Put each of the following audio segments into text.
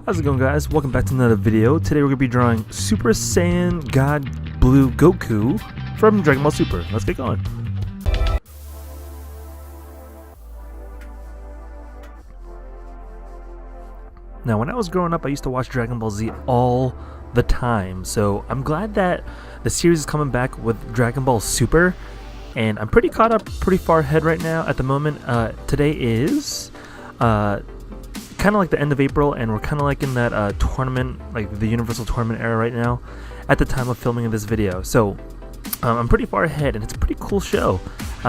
How's it going, guys? Welcome back to another video. Today we're going to be drawing Super Saiyan Blue Goku from Dragon Ball Super. Let's get going. Now, when I was growing up, I used to watch Dragon Ball Z all the time, so I'm glad that the series is coming back with Dragon Ball Super, and I'm pretty caught up, pretty far ahead right now at the moment. Today is kind of like the end of April, and we're kind of like in that tournament, like the Universal Tournament era right now at the time of filming of this video. So I'm pretty far ahead, and it's a pretty cool show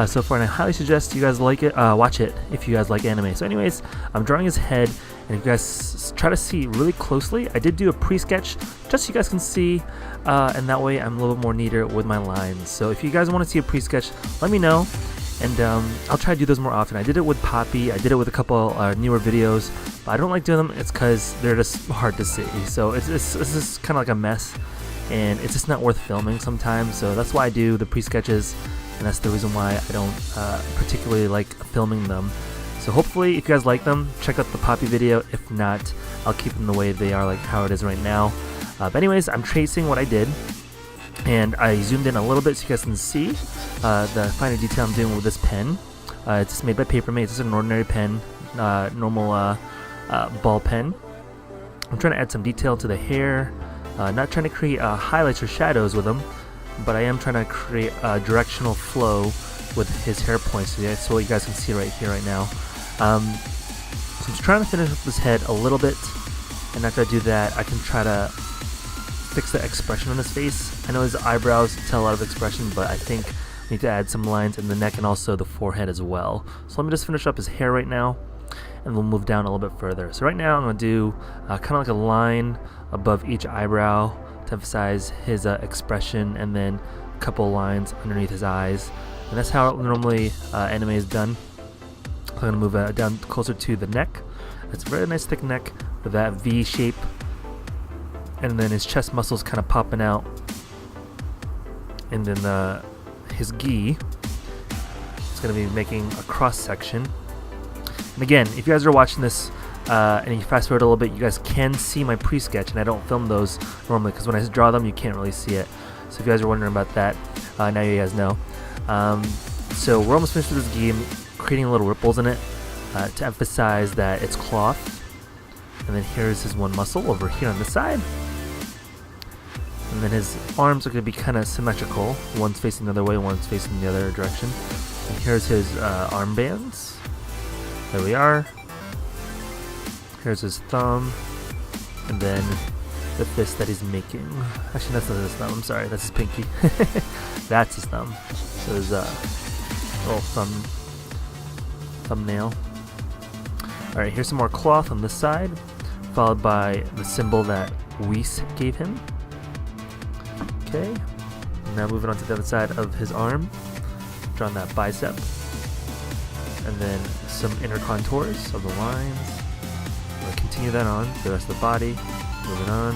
so far, and I highly suggest you guys like it, watch it if you guys like anime. So anyways, I'm drawing his head, and if you guys try to see really closely, I did do a pre-sketch just so you guys can see, and that way I'm a little bit more neater with my lines. So if you guys want to see a pre-sketch, let me know, and I'll try to do those more often. I did it with Poppy, I did it with a couple newer videos, but I don't like doing them. It's because they're just hard to see, so it's just kind of like a mess, and it's just not worth filming sometimes. So that's why I do the pre-sketches, and that's the reason why I don't particularly like filming them. So hopefully if you guys like them, check out the Poppy video. If not, I'll keep them the way they are, like how it is right now. But anyways, I'm tracing what I did, and I zoomed in a little bit so you guys can see the finer detail I'm doing with this pen. It's just made by Papermate. It's just an ordinary pen, normal ball pen. I'm trying to add some detail to the hair, not trying to create highlights or shadows with them, but I am trying to create a directional flow with his hair points. So that's what you guys can see right here, right now. So I'm trying to finish up his head a little bit, and after I do that, I can try to fix the expression on his face. I know his eyebrows tell a lot of expression, but I think I need to add some lines in the neck and also the forehead as well. So let me just finish up his hair right now, and we'll move down a little bit further. So right now I'm going to do kind of like a line above each eyebrow to emphasize his expression, and then a couple lines underneath his eyes. And that's how normally anime is done. I'm going to move down closer to the neck. It's a very nice thick neck with that V shape, and then his chest muscles kind of popping out, and then his gi is going to be making a cross section. And again, if you guys are watching this and you fast forward a little bit, you guys can see my pre-sketch, and I don't film those normally because when I draw them you can't really see it. So if you guys are wondering about that, now you guys know. So we're almost finished with this gi. I'm creating little ripples in it to emphasize that it's cloth. And then here's his one muscle over here on this side. And then his arms are going to be kind of symmetrical. One's facing the other way, one's facing the other direction. And here's his armbands. There we are. Here's his thumb. And then the fist that he's making. Actually, that's not his thumb. I'm sorry, that's his pinky. That's his thumb. So his little thumbnail. Alright, here's some more cloth on this side, followed by the symbol that Whis gave him. Okay, now moving on to the other side of his arm, drawing that bicep, and then some inner contours of the lines. I'm going to continue that on the rest of the body, moving on,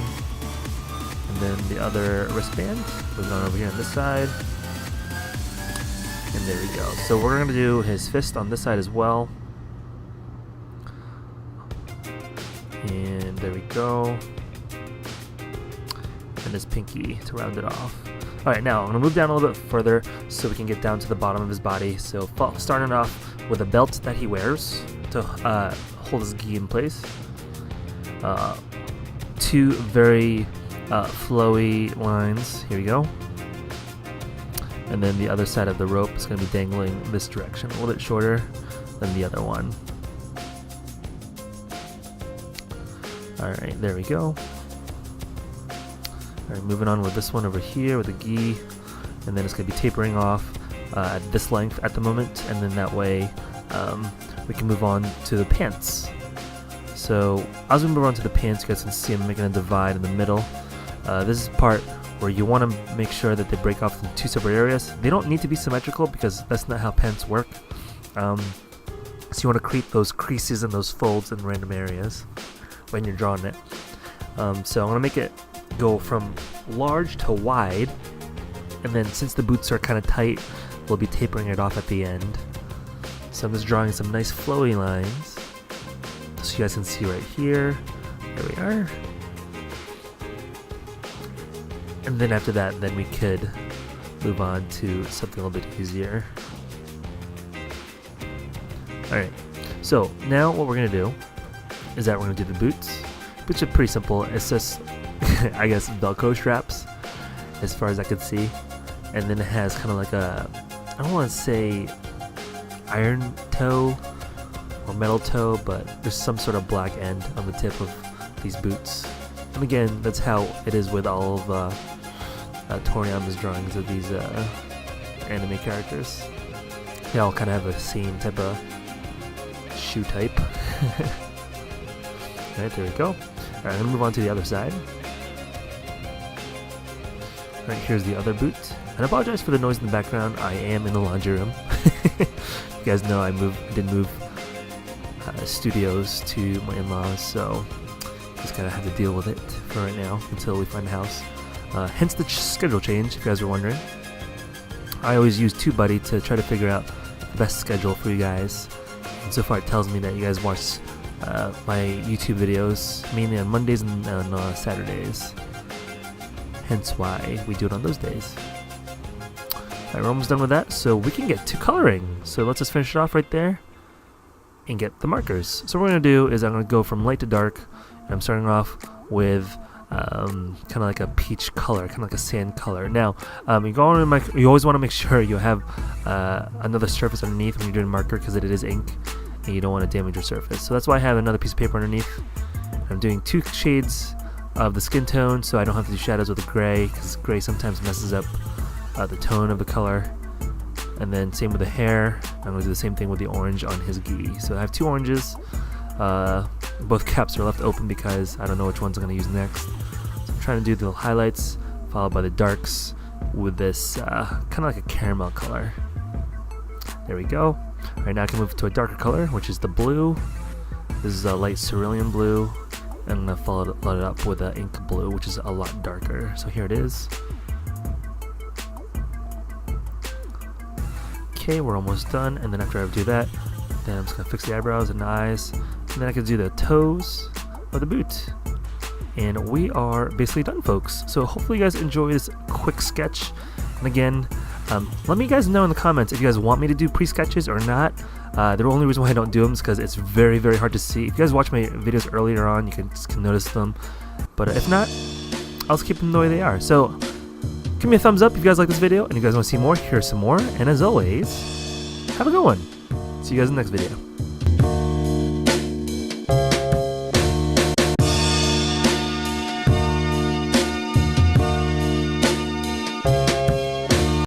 and then the other wristband, moving on over here on this side, and there we go. So we're going to do his fist on this side as well, and there we go. And his pinky to round it off. Alright, now I'm going to move down a little bit further so we can get down to the bottom of his body. So starting off with a belt that he wears to hold his gi in place. Two very flowy lines. Here we go. And then the other side of the rope is going to be dangling this direction, a little bit shorter than the other one. Alright, there we go. Alright, moving on with this one over here with the gi, and then it's going to be tapering off at this length at the moment, and then that way we can move on to the pants. So as we move on to the pants, you guys can see I'm making a divide in the middle. This is the part where you want to make sure that they break off into two separate areas. They don't need to be symmetrical because that's not how pants work. So you want to create those creases and those folds in random areas when you're drawing it. So I'm going to make it go from large to wide, and then since the boots are kind of tight, we'll be tapering it off at the end. So I'm just drawing some nice flowy lines so you guys can see right here There we are. And then after that, then we could move on to something a little bit easier. Alright, so now what we're going to do is that we're going to do the boots. Boots are pretty simple. It's just, I guess, Velcro straps as far as I could see. And then it has kind of like a, I don't want to say iron toe or metal toe, but there's some sort of black end on the tip of these boots. And again, that's how it is with all of Toriyama's drawings of these anime characters. They all kind of have the same type of shoe type. Alright, there we go. Alright, I'm going to move on to the other side. Alright, here's the other boot. And I apologize for the noise in the background. I am in the laundry room. You guys know I did move studios to my in-laws, so just kind of have to deal with it for right now until we find a house. Hence the schedule change, if you guys are wondering. I always use TubeBuddy to try to figure out the best schedule for you guys. And so far it tells me that you guys watch my YouTube videos mainly on Mondays and on Saturdays. Hence why we do it on those days. Alright, we're almost done with that, so we can get to coloring. So let's just finish it off right there and get the markers. So what we're going to do is I'm going to go from light to dark, and I'm starting off with kind of like a peach color, kind of like a sand color. Now, you always want to make sure you have another surface underneath when you're doing marker, because it is ink, and you don't want to damage your surface. So that's why I have another piece of paper underneath. I'm doing 2 shades of the skin tone, so I don't have to do shadows with the gray, because gray sometimes messes up the tone of the color. And then same with the hair. I'm going to do the same thing with the orange on his gi. So I have 2 oranges. Both caps are left open because I don't know which ones I'm going to use next. So I'm trying to do the highlights followed by the darks with this kind of like a caramel color. There we go. Alright, now I can move to a darker color, which is the blue. This is a light cerulean blue. And I'm going to follow it up with an ink blue, which is a lot darker. So here it is. Okay, we're almost done, and then after I do that, then I'm just going to fix the eyebrows and the eyes, and then I can do the toes of the boot. And we are basically done, folks. So hopefully you guys enjoy this quick sketch. And again, let me guys know in the comments if you guys want me to do pre-sketches or not. The only reason why I don't do them is because it's very, very hard to see. If you guys watch my videos earlier on, you can notice them. But if not, I'll just keep them the way they are. So give me a thumbs up if you guys like this video and you guys want to see more. Here's some more. And as always, have a good one. See you guys in the next video.